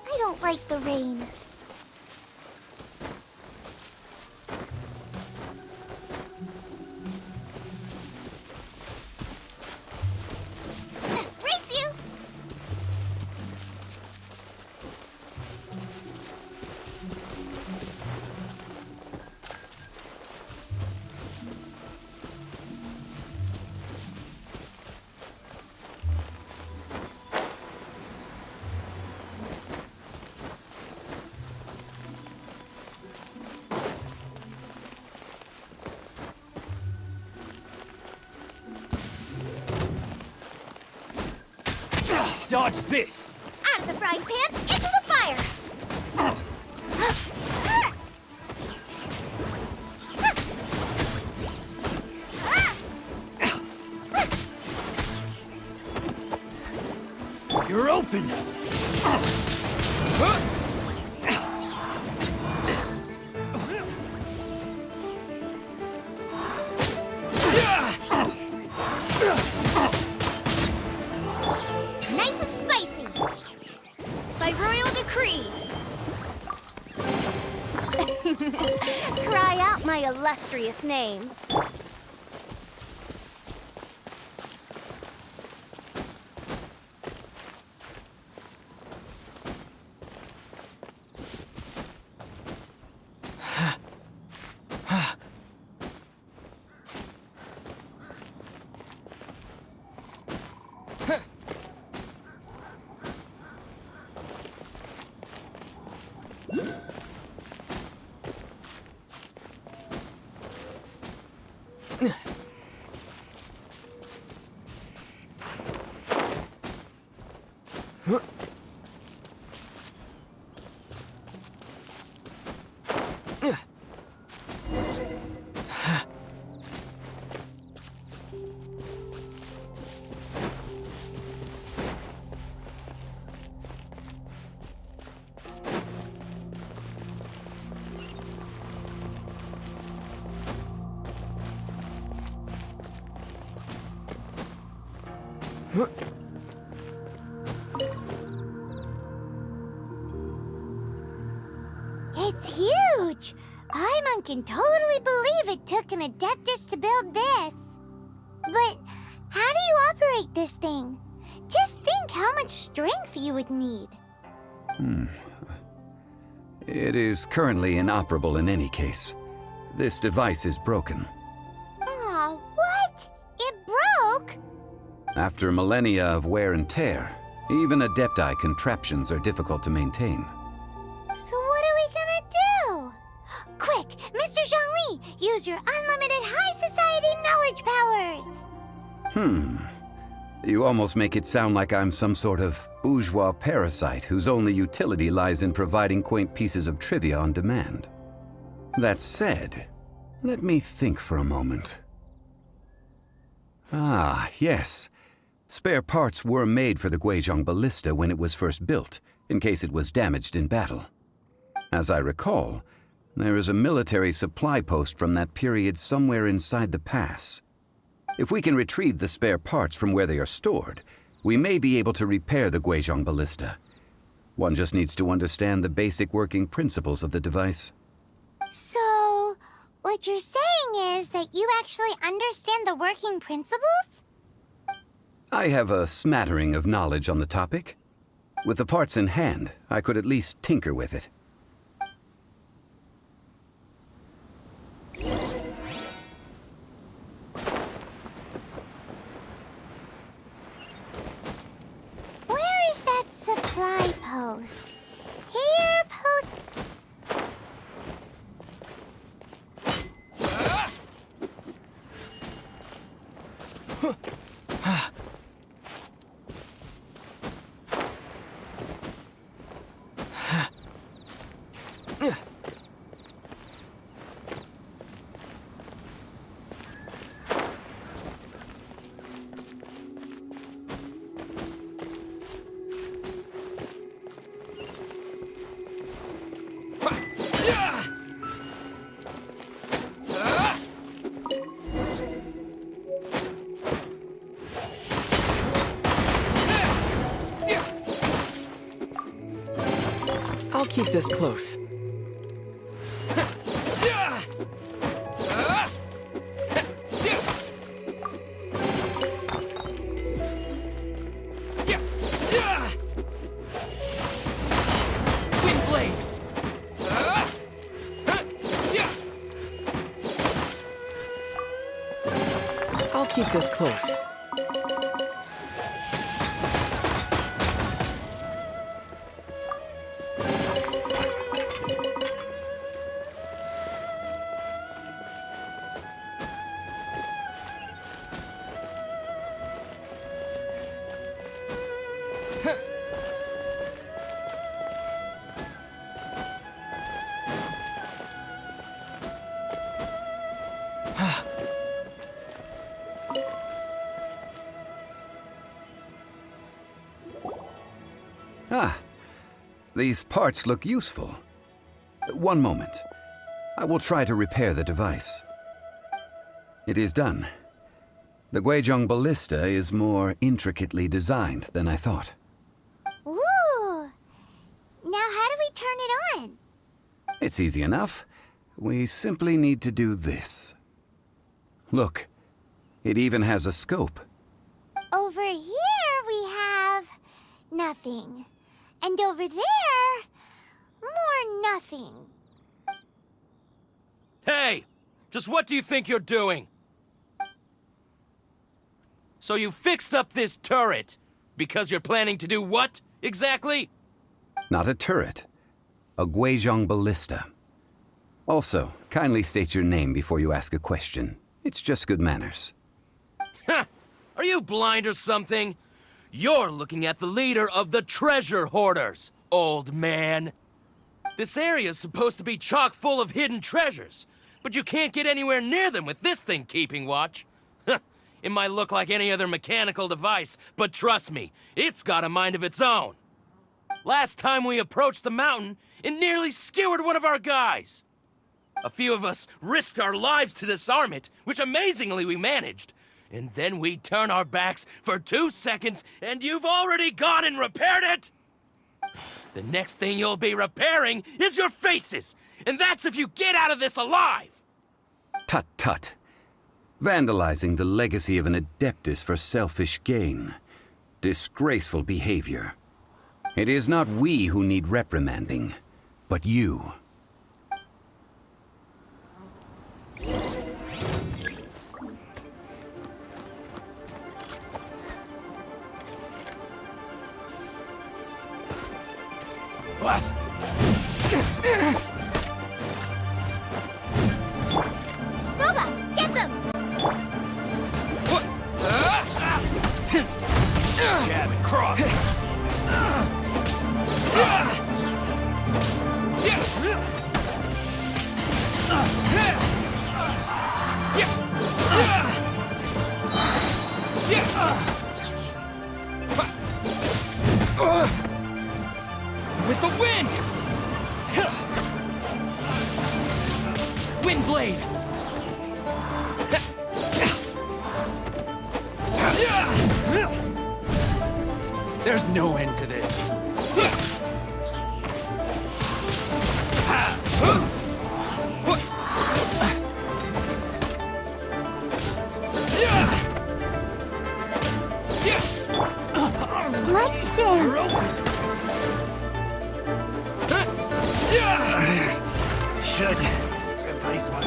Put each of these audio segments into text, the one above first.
I don't like the rain. Race you! Dodge this! Out of the frying pan, into the fire! You're open! Nice and spicy! By royal decree! Cry out my illustrious name. It's huge! Paimon can totally believe it took an Adeptus to build this. But how do you operate this thing? Just think how much strength you would need. It is currently inoperable in any case. This device is broken. Aw, what? It broke? After millennia of wear and tear, even Adepti contraptions are difficult to maintain. So what are we gonna do? Quick, Mr. Zhongli, use your unlimited high society knowledge powers! You almost make it sound like I'm some sort of bourgeois parasite whose only utility lies in providing quaint pieces of trivia on demand. That said, let me think for a moment. Ah, yes. Spare parts were made for the Guizhong ballista when it was first built, in case it was damaged in battle. As I recall, there is a military supply post from that period somewhere inside the pass. If we can retrieve the spare parts from where they are stored, we may be able to repair the Guizhong ballista. One just needs to understand the basic working principles of the device. So, what you're saying is that you actually understand the working principles? I have a smattering of knowledge on the topic. With the parts in hand, I could at least tinker with it. Where is that supply post? Here, post... I'll keep this close. I'll keep this close. Ah, these parts look useful. One moment. I will try to repair the device. It is done. The Guizhong ballista is more intricately designed than I thought. Ooh! Now how do we turn it on? It's easy enough. We simply need to do this. Look, it even has a scope. Over here we have nothing. And over there, more nothing. Hey! Just what do you think you're doing? So you fixed up this turret because you're planning to do what, exactly? Not a turret. A Guizhong ballista. Also, kindly state your name before you ask a question. It's just good manners. Ha! Are you blind or something? You're looking at the leader of the treasure hoarders, old man. This area's supposed to be chock full of hidden treasures, but you can't get anywhere near them with this thing keeping watch. It might look like any other mechanical device, but trust me, it's got a mind of its own. Last time we approached the mountain, it nearly skewered one of our guys. A few of us risked our lives to disarm it, which amazingly we managed. And then we turn our backs for 2 seconds, and you've already gone and repaired it! The next thing you'll be repairing is your faces! And that's if you get out of this alive! Tut tut. Vandalizing the legacy of an adeptus for selfish gain. Disgraceful behavior. It is not we who need reprimanding, but you. What? Boba, get them! What? Jab and cross. With the wind! Wind blade! There's no end to this. Let's dance. Should replace my...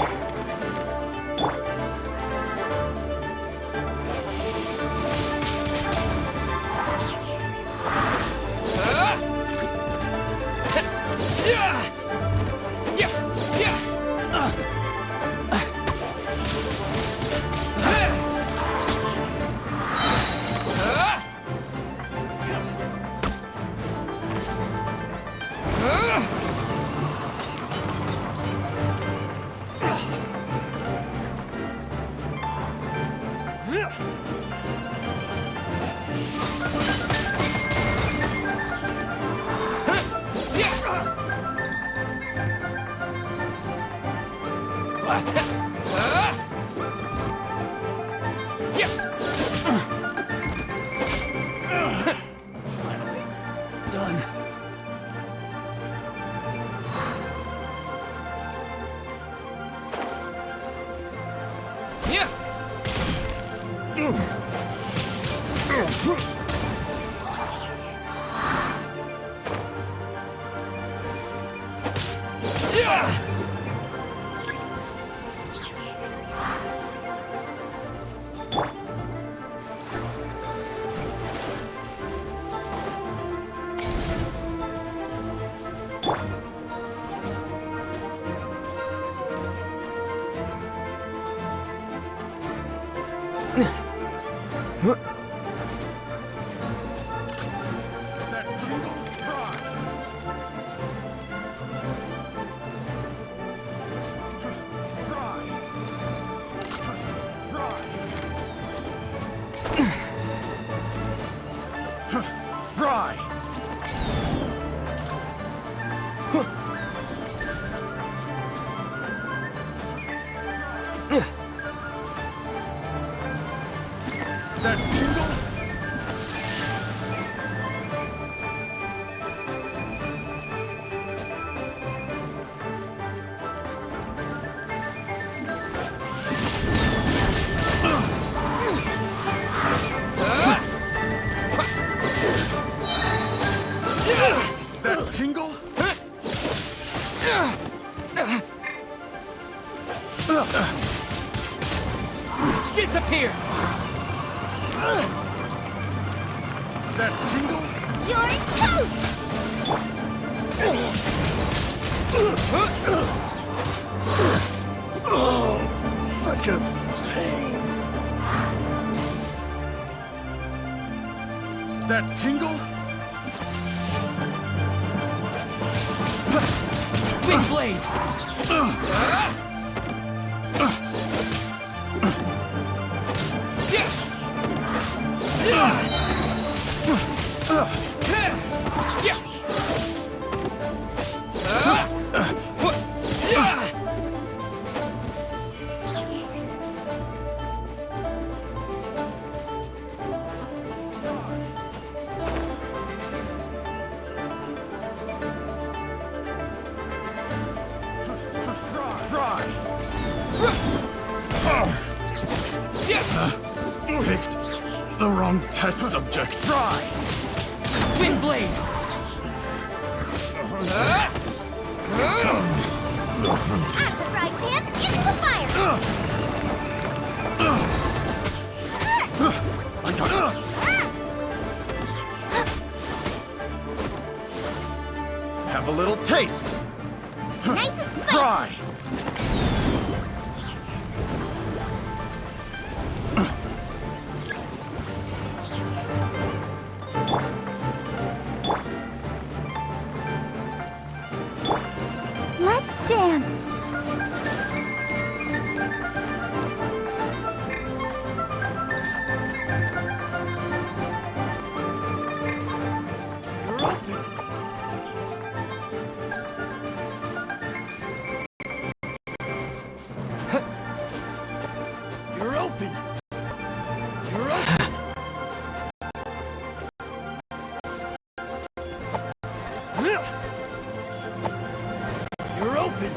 Done. Yeah. Fry! That tingle? That tingle? Disappear! That tingle? You're toast! Such a pain. That tingle? Wind blade! Fry! Picked the wrong test subject. Fry! Wind blade! Comes the hunt. Out of the frying pan, into the fire! I got Have a little taste. Nice and spicy! Fry! Let's dance! You're open! You're open! You're open! You're open!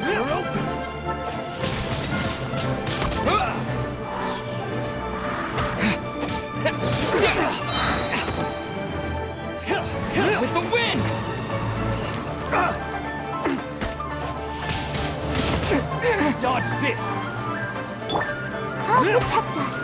You're open! With the wind! Dodge this! I'll protect us!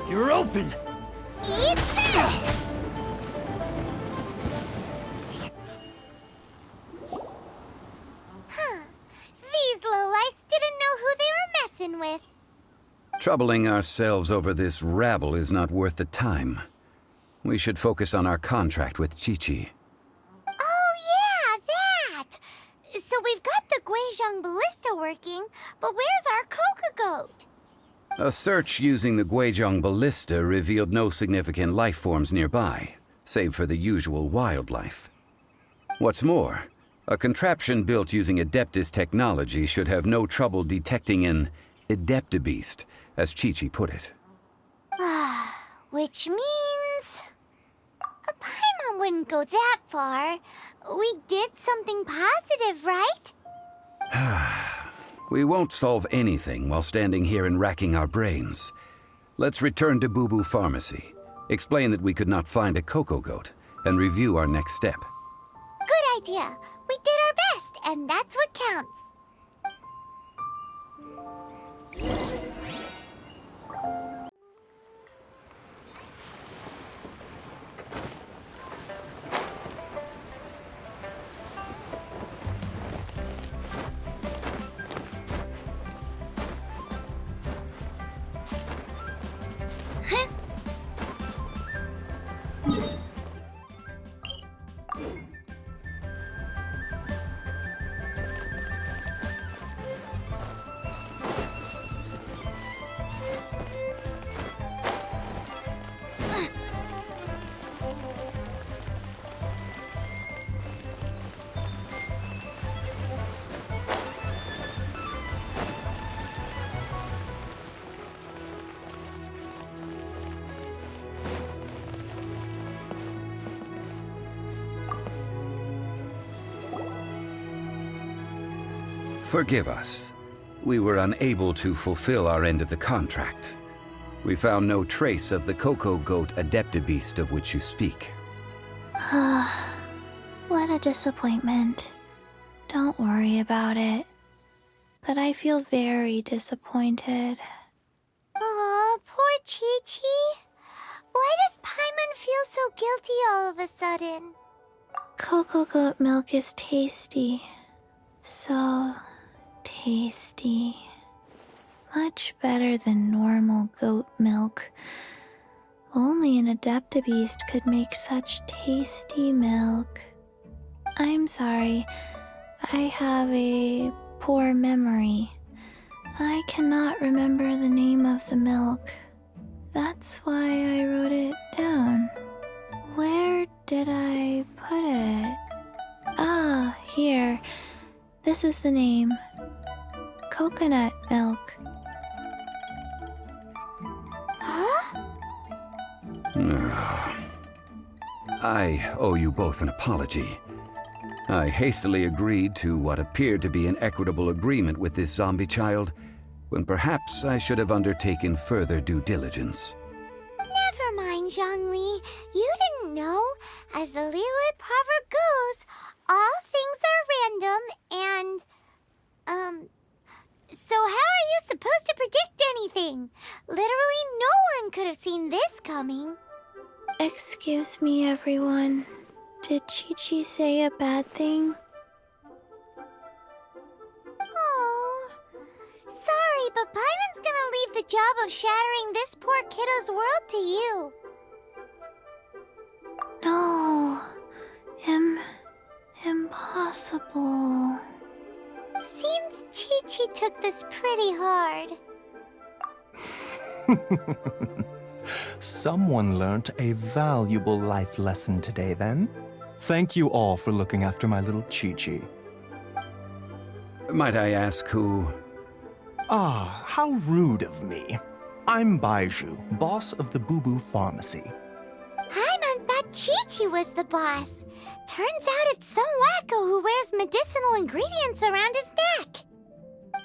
You're open! Eat this! Huh. These lowlifes didn't know who they were messing with. Troubling ourselves over this rabble is not worth the time. We should focus on our contract with Chi-Chi. Oh, yeah, that! So we've got the Guizhong Ballista working, but where's our Coca Goat? A search using the Guizhong Ballista revealed no significant life forms nearby, save for the usual wildlife. What's more, a contraption built using Adeptus technology should have no trouble detecting an Adeptabeast, as Chi-Chi put it. Which means... a Paimon wouldn't go that far. We did something positive, right? We won't solve anything while standing here and racking our brains. Let's return to Boo Boo Pharmacy, explain that we could not find a Coco Goat, and review our next step. Good idea. We did our best, and that's what counts. Forgive us. We were unable to fulfill our end of the contract. We found no trace of the Coco Goat Adeptabeast of which you speak. What a disappointment. Don't worry about it. But I feel very disappointed. Aw, poor Chi-Chi. Why does Paimon feel so guilty all of a sudden? Coco Goat milk is tasty. So tasty. Much better than normal goat milk. Only an Adeptabeast could make such tasty milk. I'm sorry. I have a poor memory. I cannot remember the name of the milk. That's why I wrote it down. Where did I put it? Ah, here. This is the name. Coconut milk. Huh? I owe you both an apology. I hastily agreed to what appeared to be an equitable agreement with this zombie child, when perhaps I should have undertaken further due diligence. Never mind, Zhongli. You didn't know. As the Liyue proverb goes, all things are random and, so how are you supposed to predict anything? Literally no one could have seen this coming. Excuse me, everyone. Did Chi-Chi say a bad thing? Oh, sorry, but Paimon's gonna leave the job of shattering this poor kiddo's world to you. No. Impossible. Seems Chi-Chi took this pretty hard. Someone learnt a valuable life lesson today, then. Thank you all for looking after my little Chi-Chi. Might I ask who? Ah, how rude of me. I'm Baiju, boss of the Boo Boo Pharmacy. Paimon thought Chi-Chi was the boss. Turns out it's some wacko who wears medicinal ingredients around his neck.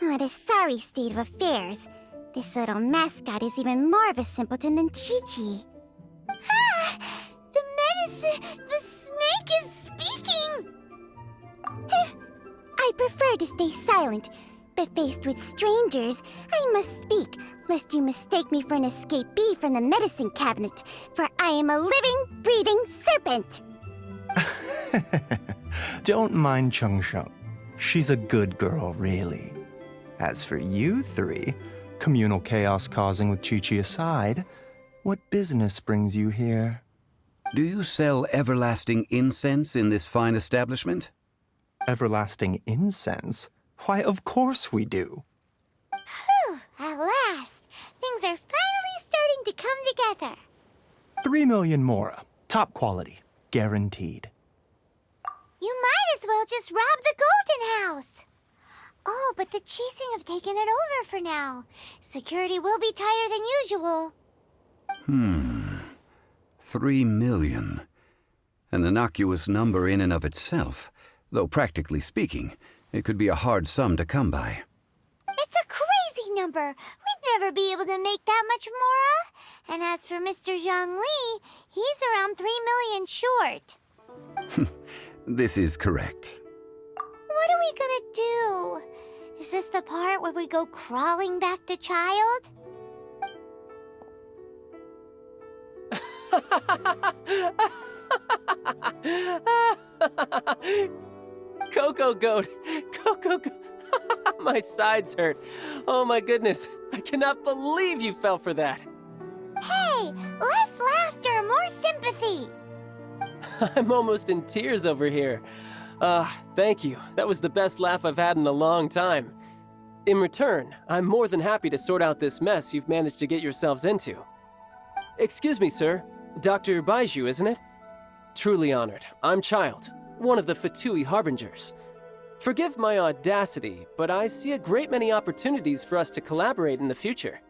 What a sorry state of affairs. This little mascot is even more of a simpleton than Chi-Chi. Ah! The medicine... The snake is speaking! I prefer to stay silent, but faced with strangers, I must speak, lest you mistake me for an escapee from the medicine cabinet, for I am a living, breathing serpent! Don't mind Chung Sheng. She's a good girl, really. As for you three, communal chaos causing with Chi-Chi aside, what business brings you here? Do you sell everlasting incense in this fine establishment? Everlasting incense? Why, of course we do. Whew, at last! Things are finally starting to come together. 3 million mora. Top quality. Guaranteed. You might as well just rob the Golden House! Oh, but the Cheesing have taken it over for now. Security will be tighter than usual. 3 million. An innocuous number in and of itself, though practically speaking, it could be a hard sum to come by. It's a crazy number. We'd never be able to make that much more. And as for Mr. Zhang Li, he's around 3 million short. This is correct. What are we gonna do? Is this the part where we go crawling back to child? Coco Goat! Coco Goat! My sides hurt. Oh my goodness. I cannot believe you fell for that. Hey, less laughter, more sympathy. I'm almost in tears over here. Thank you. That was the best laugh I've had in a long time. In return, I'm more than happy to sort out this mess you've managed to get yourselves into. Excuse me, sir. Dr. Baiju, isn't it? Truly honored. I'm Child, one of the Fatui Harbingers. Forgive my audacity, but I see a great many opportunities for us to collaborate in the future.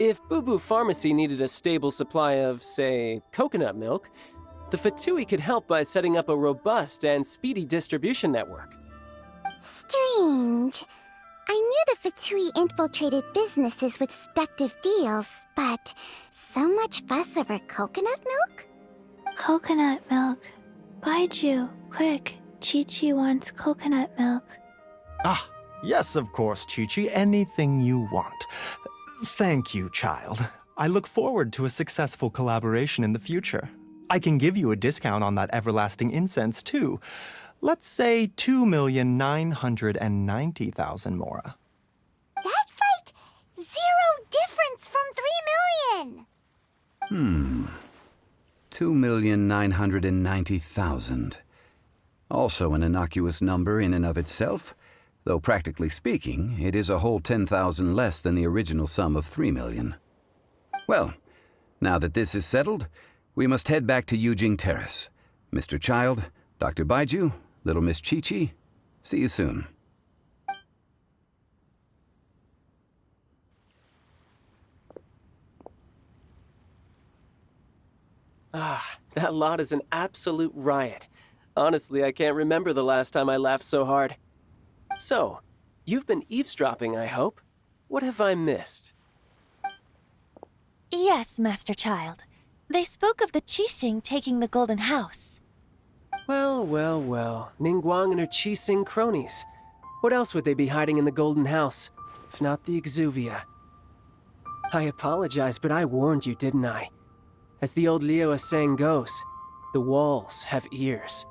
If Boo Boo Pharmacy needed a stable supply of, say, coconut milk, the Fatui could help by setting up a robust and speedy distribution network. Strange. I knew the Fatui infiltrated businesses with seductive deals, but so much fuss over coconut milk? Coconut milk. Baiju, quick. Chi-Chi wants coconut milk. Ah, yes, of course, Chi-Chi. Anything you want. Thank you, child. I look forward to a successful collaboration in the future. I can give you a discount on that everlasting incense, too. Let's say 2,990,000 mora. That's like 0 difference from 3 million. 2,990,000. Also an innocuous number in and of itself, though practically speaking, it is a whole 10,000 less than the original sum of 3 million. Well, now that this is settled, we must head back to Yujing Terrace. Mr. Child, Dr. Baiju, little Miss Chi-Chi, see you soon. That lot is an absolute riot. Honestly, I can't remember the last time I laughed so hard. So, you've been eavesdropping, I hope? What have I missed? Yes, Master Child. They spoke of the Qixing taking the Golden House. Well, well, well. Ningguang and her Qixing cronies. What else would they be hiding in the Golden House, if not the Exuvia? I apologize, but I warned you, didn't I? As the old Liu saying goes, the walls have ears.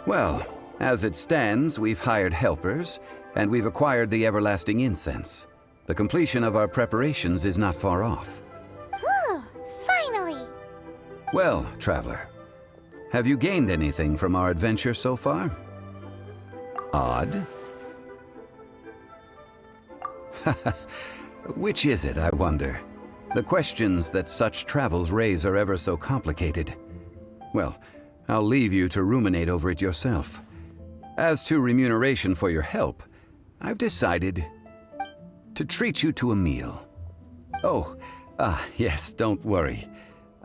Well, as it stands, we've hired helpers, and we've acquired the everlasting incense. The completion of our preparations is not far off. Whew, finally. Well, traveler, Have you gained anything from our adventure so far? Odd? Which is it, I wonder? The questions that such travels raise are ever so complicated. Well, I'll leave you to ruminate over it yourself. As to remuneration for your help, I've decided to treat you to a meal. Oh, yes, don't worry.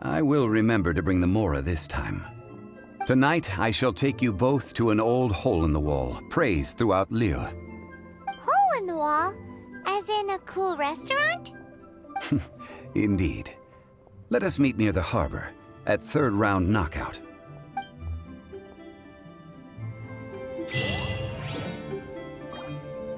I will remember to bring the Mora this time. Tonight, I shall take you both to an old hole-in-the-wall, praised throughout Liyue. Hole in the wall? As in a cool restaurant? Indeed. Let us meet near the harbor, at third round knockout.